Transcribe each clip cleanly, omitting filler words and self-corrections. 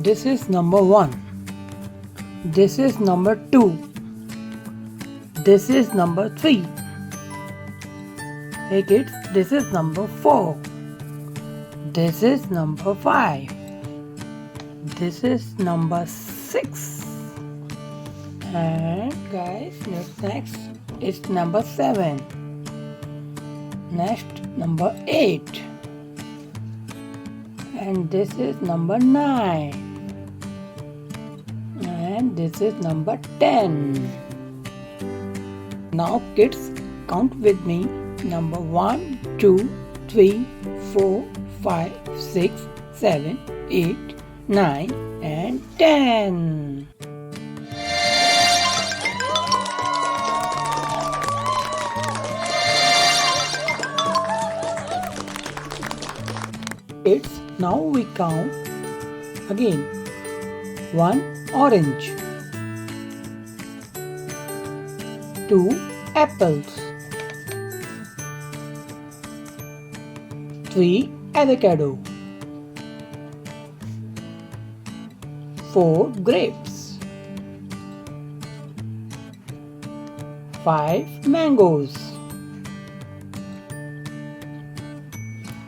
This is number 1. This is number 2. This is number 3. Hey kids, this is number 4. This is number 5. This is number 6. And guys, next is number 7. Next, number 8. And this is number 9. And this is number 10. Now kids, count with me. Number 1, 2, 3, 4, 5, 6, 7, 8, 9 and 10. Kids, now we count again. 1 orange, 2 apples, 3 avocado, 4 grapes, 5 mangoes,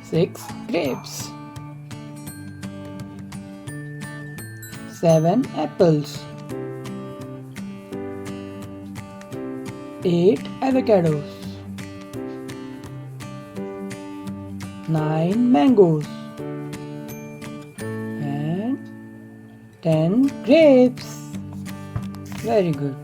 6 grapes, 7 apples, 8 avocados, 9 mangoes and 10 grapes. Very good.